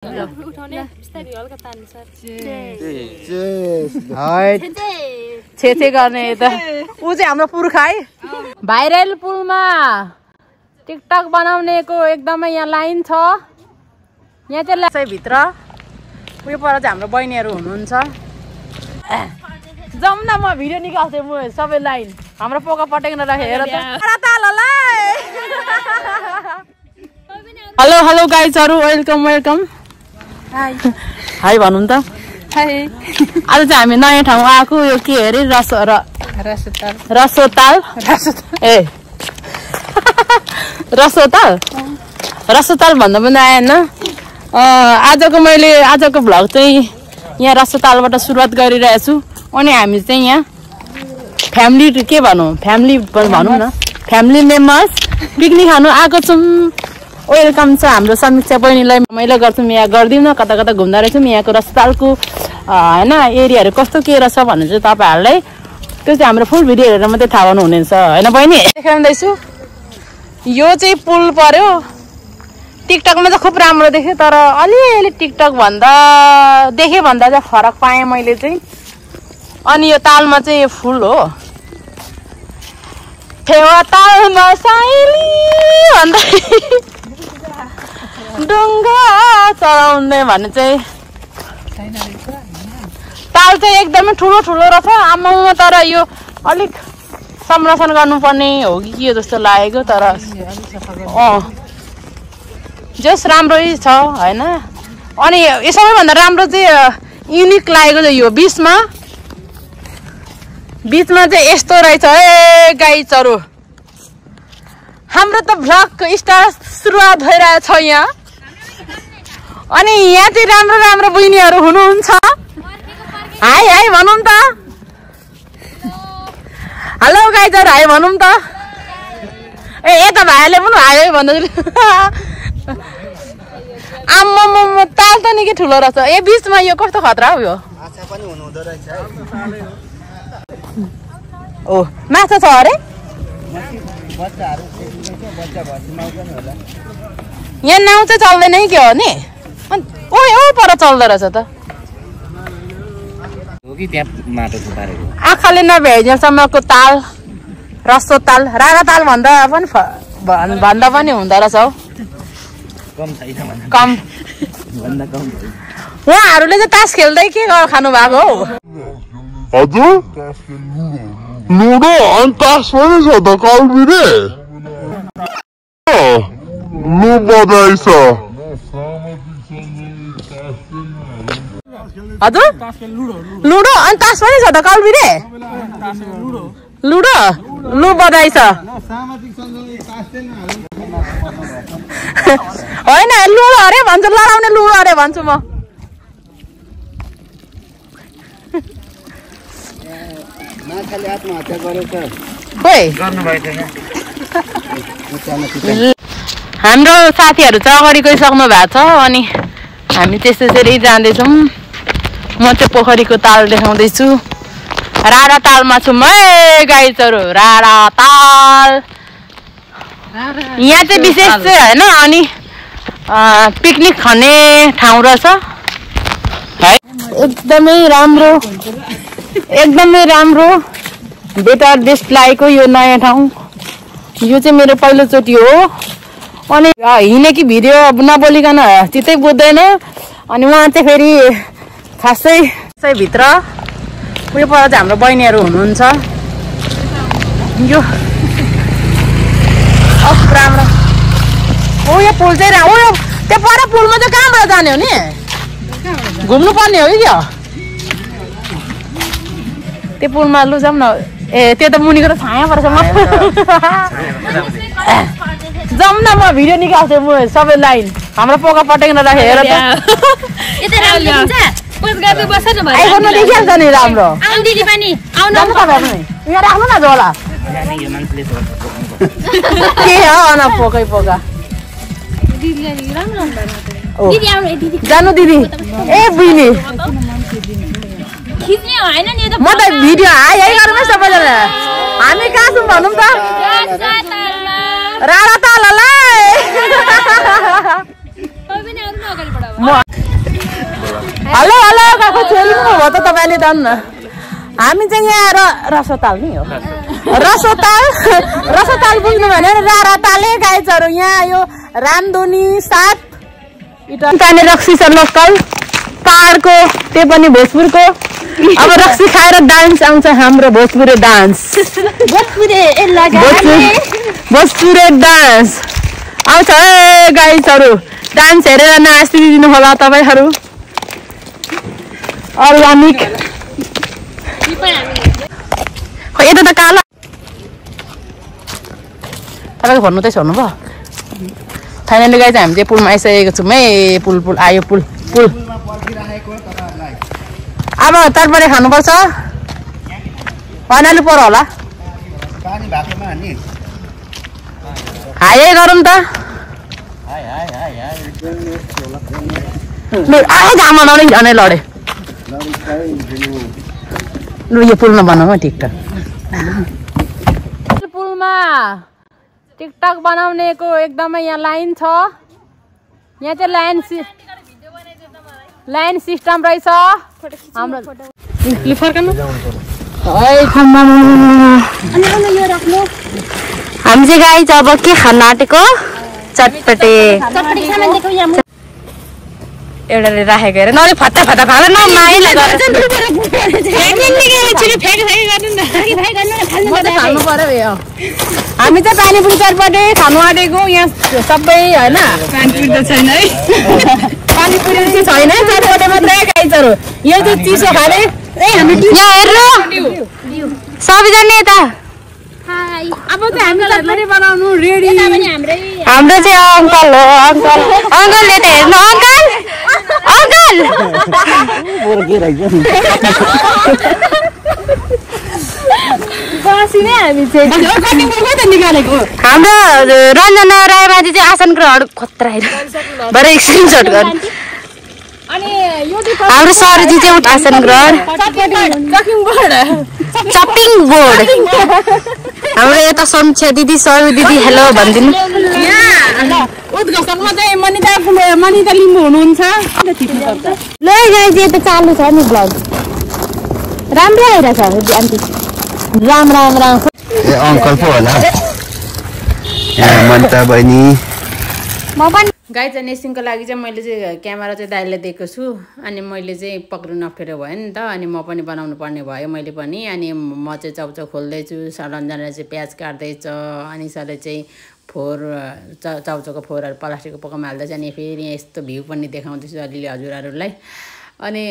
छेछे गर्ने त ऊ चाहिँ हाम्रो पुर्खा है। भाइरल पुलमा टिकटक बनाउनेको एकदमै यहाँ लाइन छ। यहाँ चाहिँ भित्र उयो पर चाहिँ हाम्रो बहिनीहरू हुनुहुन्छ। जाउँ न, म भिडियो निकाल्छु म सबै लाइन हाम्रो पोका पटेक्न राखेर त। हेलो हेलो गाइजहरु, वेलकम वेलकम। हाई भनौँ त। हाई। आज चाहिँ हामी नयाँ ठाउँ आएको। यो के अरे रसोताल ए रसोताल भन्दा पनि आएन। आजको भ्लग चाहिँ यहाँ रसोतालबाट सुरुवात गरिरहेको छु। अनि हामी चाहिँ यहाँ फ्यामिली के भनौँ, फ्यामिली भनौँ न, फ्यामिली मेम्बर्स पिकनिक खानु आएको छौँ। वेलकम छ हाम्रो समीक्षा बहिनीलाई। मैले गर्छौँ यहाँ गर्दिनँ, कता कता घुम्दा रहेछौँ। यहाँको रसोतालको होइन एरियाहरू कस्तो के रहेछ भन्नु चाहिँ तपाईँहरूलाई त्यो चाहिँ हाम्रो फुल भिडियो हेरेर मात्रै थाहा हुनुहुन्छ होइन बहिनी। देखाउँदैछु यो चाहिँ पुल पर्यो। टिकटकमा चाहिँ खुब राम्रो देखेँ, तर अलिअलि टिकटक देखेँ भन्दा चाहिँ फरक पाएँ मैले चाहिँ। अनि यो तालमा चाहिँ फुल हो, फेवा तालमा साइली भन्दा डुङ्गा चलाउने भन्ने चाहिँ ताल चाहिँ एकदमै ठुलो ठुलो रहेछ आमामा। तर यो अलिक संरक्षण गर्नुपर्ने हो कि के जस्तो लागेको। तर जस राम्रै छ होइन। अनि यो सबैभन्दा राम्रो चाहिँ युनिक लागेको चाहिँ यो बिचमा चाहिँ यस्तो रहेछ। ए गाइजहरु, हाम्रो त भ्लगको स्टार्ट सुरुवात भइरहेछ यहाँ। अनि यहाँ चाहिँ राम्रो राम्रो बहिनीहरू हुनुहुन्छ। हाई हाई भनौँ त। हेलो गाइजहरु, हाई भनौँ त। ए यता भाइले पनि हाई हाई भन्दै आम्म ताल त निकै ठुलो रहेछ। ए बिचमा यो कस्तो खतरा हो यो। ओ माछा छ अरे यहाँ। नाउ चाहिँ चल्दैन कि हो नि। ओ पर चल्दो रहेछ त। आँखाले नभ्याइन्जेलसम्मको ताल रसोताल, राणा ताल भन्दा पनि हुँदो रहेछ हौ। कम उहाँहरूले चाहिँ तास खेल्दै के खानु भएको हो। हजुर लुडो अनि तास पनि छ त कालबिरे। लु बधाई छ। हजुर लुडो अनि तास पनि छ त कालबिरे। लुडो लु बधाई छ। होइन लुडो अरे भन्छु, लडाउने लुडो अरे भन्छु म। हाम्रो साथीहरू चाहिँ अगाडि गइसक्नु भएको छ। अनि हामी त्यसरी जाँदैछौँ। म चाहिँ पोखरीको ताल देखाउँदैछु। राणा तालमा छु म। गाइजहरु राणा ताल यहाँ चाहिँ विशेष चाहिँ होइन। अनि पिकनिक खाने ठाउँ रहेछ है। एकदमै राम्रो बेटर बेस्ट लागेको यो नयाँ ठाउँ। यो चाहिँ मेरो पहिलोचोटि हो। अनि हिँडेकी भिडियो नबोलिकन चित्तै बुझ्दैन। अनि उहाँ चाहिँ फेरि खासै भित्र उयो पर चाहिँ हाम्रो बहिनीहरू हुनुहुन्छ। यो राम्रो हो यो पुल चाहिँ। ओ त्यो पर पुलमा चाहिँ कहाँबाट जाने हो नि, घुम्नु पर्ने हो कि क्या त्यो पुलमा। लु जाउँ न। ए त्यो त मुनिको त छाया पर्छ। जाउँ न, म भिडियो निकाल्छु म सबै लाइन हाम्रो पोका पटेक्न राखेर त। आइफोनमा देखिहाल्छ नि राम्रो। यहाँ राख्नु न झोला के हो न पोकै पोका। जानु दिदी। ए बहिनी म त भिडियो हाई हाई गरौँ सबैजना। हामी कहाँ छौँ भनौँ त। राणा ताल होला। हेलो हेलो काको छोरी पो हो त तपाईले दान्न हामी चाहिँ यहाँ रसोताल नि हो रसोताल बुझ्नु भने राराताले गाइजहरु यहाँ यो रामधुनी 7 इटाने रक्सी छ लोकल पहाडको त्यो पनि भोजपुरको अब रक्सी खाएर डान्स आउँछ हाम्रो भोजपुरे डान्स भोजपुरे डान्स आउँछ गाइजहरु डान्स हेरेर नाचिदिनु होला तपाईहरु अर्गानिक खै यता त कालो तपाईको भन्नु चाहिँ छोड्नु भयो फाइनली गाइज हामी चाहिँ पुलमा आइसकेको छौँ है पुल आयो पुल अब तरकारी खानुपर्छ बनाउनु पर्यो होला हाय गरौँ त घाम बनाउने झनै लडे लु यो पुलमा बनाऊ टिकटक पुलमा टिकटक बनाउनेको एकदमै यहाँ लाइन छ यहाँ चाहिँ लाइन सिस्टम रहेछ हाम्रो हामी चाहिँ गाई अब के खान आँटेको चटपटे एउटाले राखेको हेर नले फत्ता खाएर न माइला हामी चाहिँ पानीपुरी चटपटे खानु आँटेको यहाँ सबै होइन पानीपुरी त छैन है पानीपुरी चाहिँ छैन चटपटे मात्रै गाइजहरु यो चाहिँ चिसो खाने यहाँ हेर्नु सबैजना यता अब चाहिँ हामी चटपटे बनाउनु रेडी हाम्रो चाहिँ अङ्कल हो अङ्कलले त हेर्नु अङ्कल हाम्रो रञ्जना रायमाझी चाहिँ आसन ग्रहहरू खतरा भरे स्क्रिनसट गर्नु हाम्रो सरजी चाहिँ आसन ग्रहण चपिङ बोर्ड हाम्रो यता समीक्षा दिदी सरू दिदी हेलो भनिदिनु उद्घोषणमा चाहिँ मनिता लिम्बू हुनुहुन्छ ल गाइज यो त चालु छ नि ब्लग राम्रो आइरहेछ आन्टी राम ए अङ्कल पो होला मनिता बहिनी गाइज नेसिङको लागि चाहिँ मैले चाहिँ क्यामेरा चाहिँ दाइले दिएको छु अनि मैले चाहिँ पक्रिनु अप्ठ्यारो भयो नि त अनि म पनि बनाउनु पर्ने भयो मैले पनि अनि म चाहिँ चाउचाउ खोल्दैछु रञ्जनाले चाहिँ प्याज काट्दैछ अनि सरले चाहिँ चाउचाउको फोरहरू प्लास्टिकको पकाउनु हाल्दैछ अनि फेरि यहाँ यस्तो भ्यू पनि देखाउँदैछु अलिअलि हजुरहरूलाई अनि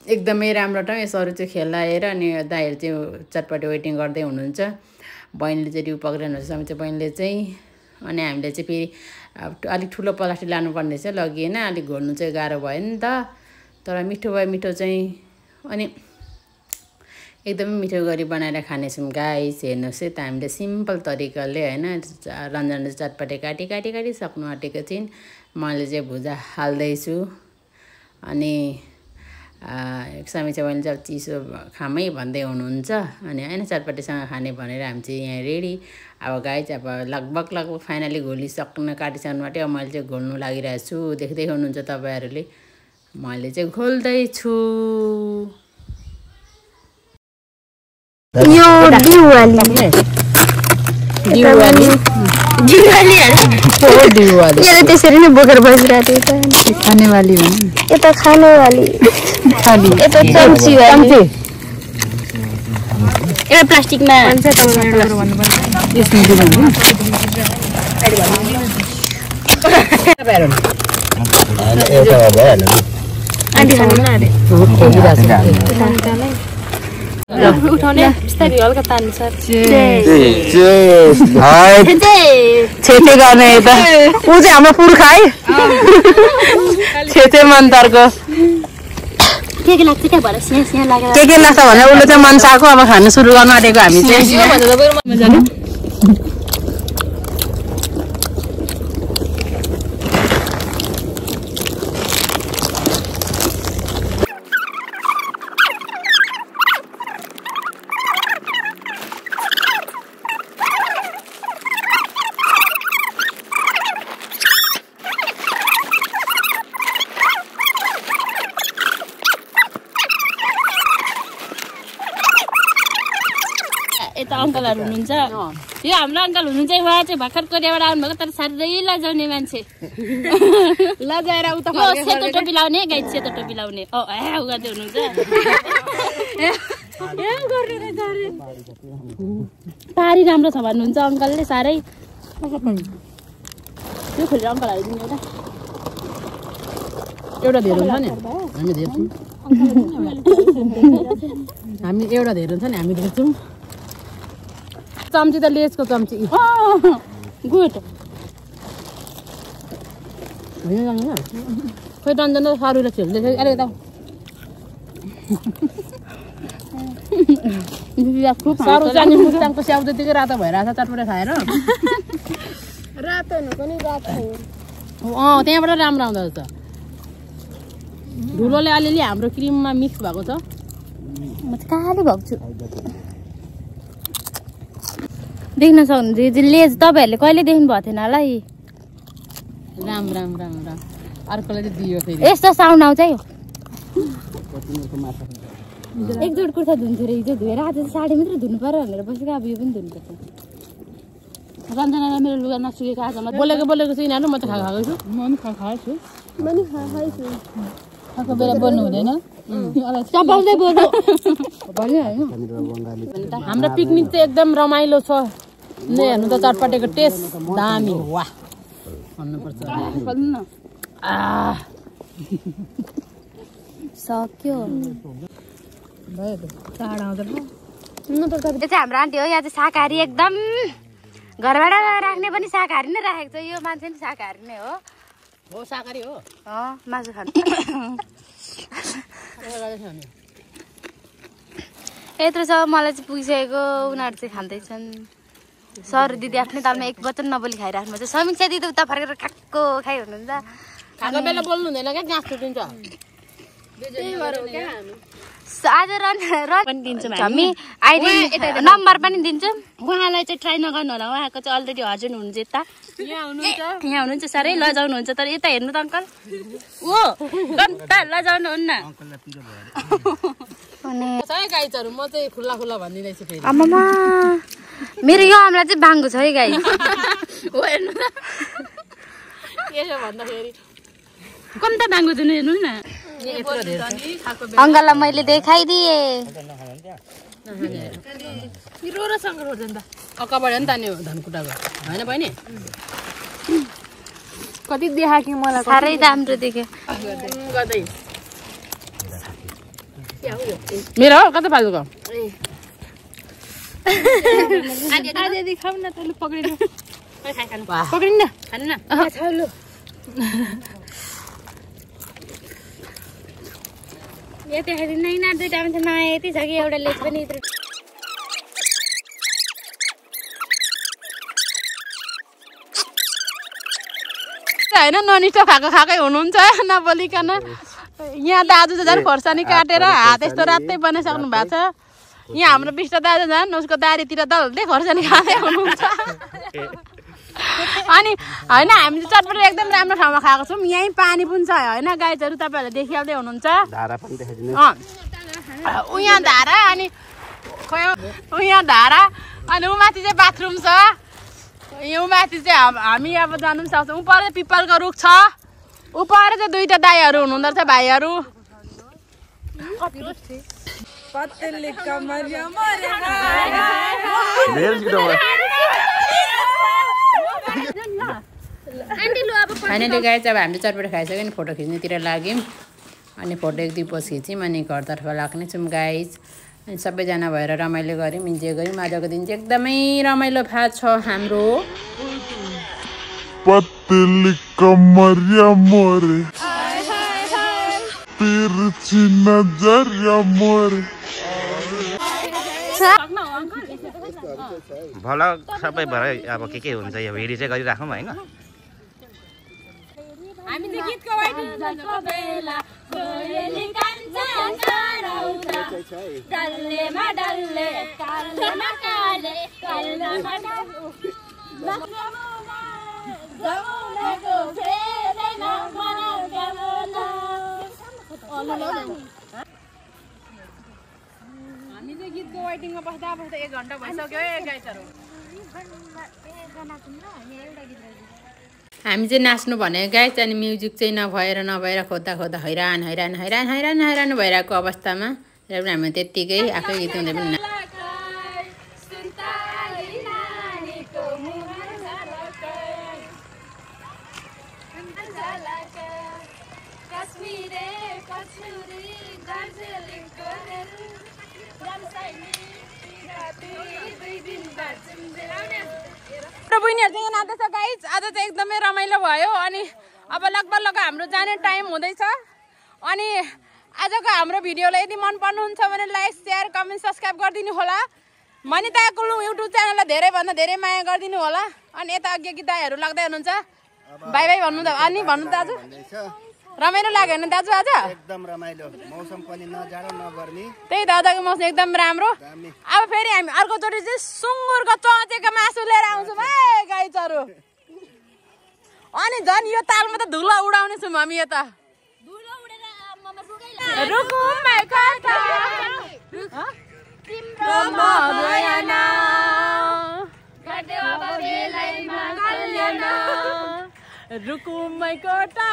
एकदमै राम्रो ठाउँ यसहरू चाहिँ खेलाएर अनि दाइहरू चाहिँ चटपटे वेटिङ गर्दै हुनुहुन्छ बहिनीले चाहिँ डिउ पक्रिरहनुहुन्छ समय चाहिँ बहिनीले चाहिँ अनि हामीले चाहिँ फेरि अलिक ठुलो प्लास्टिक लानुपर्ने चाहिँ लगिएन अलिक घोल्नु चाहिँ गाह्रो भयो नि त तर मिठो भयो मिठो चाहिँ अनि एकदमै मिठो गरी बनाएर खानेछौँ गाइस हेर्नुहोस् है त हामीले सिम्पल तरिकाले होइन रञ्जनले चटपटे काटी सक्नु आँटेको छिन् मैले चाहिँ भुजा हाल्दैछु अनि समीक्षा बहिनी चाहिँ चिसो खामै भन्दै हुनुहुन्छ अनि होइन चटपटेसँग खाने भनेर हामी चाहिँ यहाँ रेडी अब गाइस अब लगभग फाइनली घोलिसक्न काटिसक्नु आँट्यो अब मैले चाहिँ घोल्नु लागिरहेको छु देख्दै हुनुहुन्छ तपाईँहरूले मैले चाहिँ घोल्दैछु यो त्यसरी नै बोकेर बसिरहेको थियो खानेवाली यता खानेवाली यता चम्ची एउटा प्लास्टिकमा उठाउने बिस्तारै हल्का तान्नु सर छेचे गर्ने त ऊ चाहिँ हाम्रो पुर्खा है छेचे मन्तरको के लाग्छ क्या भएर स्याहाँ लागेर के लाग्छ भने उसले चाहिँ मनसाको अब खानु सुरु गर्न आँटेको हामी चाहिँ यता अङ्कलहरू हुनुहुन्छ यो हाम्रो अङ्कल हुनुहुन्छ उहाँ चाहिँ भर्खर कोरियाबाट आउनुभएको तर साह्रै लजाउने मान्छे लजाएर उता सेतो टोपी लाउने गाइड सेतो टोपी लाउने गर्दै हुनुहुन्छ पारी राम्रो छ भन्नुहुन्छ अङ्कलले साह्रै यो खोलेर अङ्कल हालिदिनु एउटा धेरै हुन्छ नि हामी धेर्छौँ हामी एउटा धेरै हुन्छ नि हामी धेर्छौँ चम्ची त लेसको चम्ची गुड खोइ रञ्जन सरुले खेल्दैछ अरे यता सरू चाहिँ मुस्ताङको स्याउ त्यतिकै रातो भइरहेछ चटपटे खाएर रातो पनि रातो त्यहाँबाट राम्रो आउँदो रहेछ धुलोले अलिअलि हाम्रो क्रिममा मिक्स भएको छ म चाहिँ काली भएको छु देख्न सक्नुहुन्छ लेज तपाईँहरूले कहिले देख्नु भएको थिएन होला है राम राम राम राम अर्कोले चाहिँ दियो फेरि यस्तो साउन्ड आउँछ है एक जोड कुर्ता धुन्थ्यो अरे हिजो धोएर आज साडी मात्रै धुनु पर्यो भनेर बसेको अब यो पनि धुनुपर्छ रञ्जनालाई मेरो लुगा नसुकेको आज बोलेको छु यिनीहरू म त खाएको छु म पनि खाएको छु खाएको बेला बोल्नु हुँदैन हाम्रो पिकनिक चाहिँ एकदम रमाइलो छ हेर्नु त चटपटेको टेस्ट दामी वाह भन्नुपर्छ सक्यो चाड आउँदैन यो चाहिँ हाम्रो आन्टी हो यहाँ चाहिँ शाकाहारी एकदम घरबाट राख्ने पनि शाकाहारी नै राखेको छ यो मान्छे पनि शाकाहारी नै हो शाकाहारी हो मासु खानु यत्रो छ मलाई चाहिँ पुगिसकेको उनीहरू चाहिँ खाँदैछन् सर दिदी आफ्नै तालमा एक वचन नबोली खाइराख्नु पर्छ समीक्षा दिदी उता फर्केर खाएको खाइ हुनुहुन्छ खाएको बेला बोल्नु हुँदैन क्या गाँस छुटिन्छ आज पनि दिन्छौँ हामी आइडी नम्बर पनि दिन्छौँ उहाँलाई चाहिँ ट्राई नगर्नु होला उहाँको चाहिँ अलरेडी हस्बेन्ड हुनुहुन्छ यता यहाँ हुनुहुन्छ साह्रै लजाउनुहुन्छ तर यता हेर्नु त अङ्कल लजाउनुहुन्न गाइजहरू म चाहिँ खुल्ला खुल्ला भनिदिँदैछु फेरि आमामा मेरो यो आमला चाहिँ बाङ्गो छ है गाई हेर्नु त यसो भन्दाखेरि कम्ता बाङ्गो जुन हेर्नु न अङ्कललाई मैले देखाइदिएँ अक्काबाट नि तान्यो धनकुटाको होइन बहिनी कति देखा कि मलाई साह्रै राम्रो देख्यो मेरो हो कता फाल्नुको खाऊ न तैँले पक्रिनु पक्रिनु न खानु न यति खाइदिनु न दुइटा मान्छे नआए यति छ कि एउटा लेज पनि यत्रो होइन ननिठो खाएकै हुनुहुन्छ नबोलिकन यहाँ दाजु चाहिँ झन् खोर्सानी काटेर हात यस्तो रातै बनाइसक्नु भएको छ यहाँ हाम्रो विष्ट दाजु झन् उसको दारीतिर दल्दै खोर्सानी खाँदै हुनुहुन्छ अनि होइन हामी चाहिँ चटपट एकदम राम्रो ठाउँमा खाएको छौँ यहीँ पानी पनि छ होइन गाइजहरू तपाईँहरूले देखिहाल्दै हुनुहुन्छ ऊ यहाँ धारा अनि ऊ यहाँ धारा अनि ऊ माथि चाहिँ बाथरुम छ यो माथि चाहिँ हामी अब जानु पनि सक्छौँ उपर चाहिँ पिपलको रुख छ उपर चाहिँ दुईटा दाइहरू हुनुहुँदो रहेछ भाइहरू फाइनली गाइस अब हामीले चटपट खाइसक्यो नि फोटो खिच्नेतिर लाग्यौँ अनि फोटो एक दुई पोस्ट खिच्यौँ अनि घरतर्फ लाग्ने छौँ गाइस अनि सबैजना भएर रमाइलो गऱ्यौँ इन्जोय गऱ्यौँ आजको दिन चाहिँ एकदमै रमाइलो भएको छ हाम्रो पतली कमरिया मोरे तिरछी नजरिया मोरे भला सबै भएर अब के हुन्छ यो भिडियो चाहिँ गरिराखौँ होइन हामीले गीत गाइदिएको बेला कोइली कान्छा कराउँछ डल्लेमा डल्ले कालेमा काले कालेमा जमुनाको फेदैन मनाउ जमुना हामी चाहिँ गीतको वेटिङमा बस्दा बस्दा 1 घण्टा भइसक्यो है गाइजहरु हामी चाहिँ नाच्नु भनेको गाइज अनि म्युजिक चाहिँ नभएर खोज्दा हैरान भइरहेको अवस्थामा र पनि हामी त्यतिकै आफै गीत गाउँदै पनि बहिनीहरु चाहिँ नाच्दैछ गाइज आज चाहिँ एकदमै रमाइलो भयो अनि अब लगभग हाम्रो जाने टाइम हुँदैछ अनि आजको हाम्रो भिडियोलाई यदि मन पर्नुहुन्छ भने लाइक शेयर कमेन्ट सब्स्क्राइब गरिदिनु होला मनिता कुलु युट्युब च्यानललाई धेरै भन्दा धेरै माया गरिदिनु होला अनि यता अघि गीताहरू लाग्दै हुनुहुन्छ बाइ बाइ भन्नु त अनि भन्नु दाजु रमाइलो लाग्यो नि दाजु आज एकदम रमाइलो मौसम पनि नजाडो नगर्मी त्यही दादाको मौसम एकदम राम्रो अब फेरि हामी अर्को चोटि चाहिँ सुँगुरको चोचेको मासु लिएर आउँछौँ है गाइजहरु अनि झन् यो तालमा त धुलो उडाउने छौँ हामी यता रुकुमै कता तिम्रो मभयन गर्दै अब बेलैमा कल्याण रुकुमै कता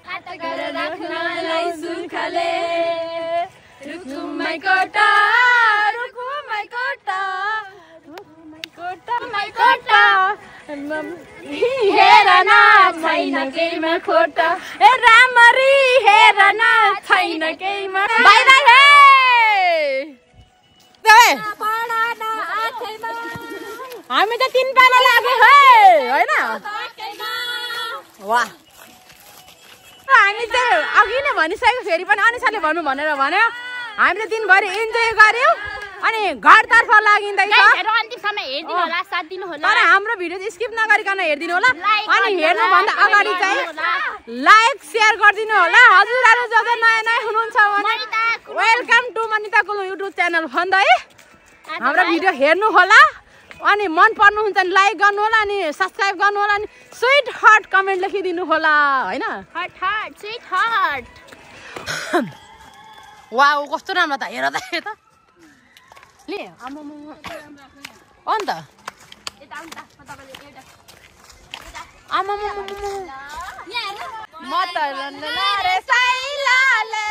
हात गरेर राख्नलाई सुखले रुकुमै कता हेर न छैन केहीमा खोटा ए रामरी हेर न छैन केहीमा बाइ बाइ हे हामी त 3 पाला लाग्यो है हैन वाह हामी चाहिँ अघि नै भनिसक्यो फेरि पनि अनिसाले भन्नु भनेर भन्यो हामीले दिनभरि इन्जोय गर्यौं अनि घरतर्फ लागिँदैछ अन्तिमसम्म हेर्दिनु होला साथ दिनु होला तर हाम्रो भिडियो चाहिँ स्किप नगरिकन हेर्दिनु होला अनि हेर्नु भन्दा अगाडि चाहिँ लाइक शेयर गरिदिनु होला हजुरहरु जब नयाँ हुनुहुन्छ भने वेलकम टु मनिता कुलु युट्युब च्यानल भन्दै हाम्रो भिडियो हेर्नु होला अनि मन पर्नुहुन्छ भने लाइक गर्नु होला अनि सब्स्क्राइब गर्नु होला अनि स्वीट हार्ट कमेन्ट लेखिदिनु होला हैन हार्ट स्वीट हार्ट वाउ कस्तो राम्रो त हेर त यता ले आमामा अन्त आमामा म त रे साइलाले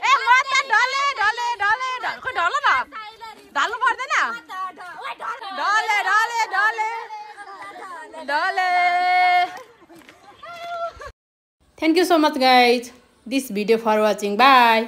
ए म त ढले खै ढल न ढल्नु पर्दैन ढले Thank you so much guys this video for watching bye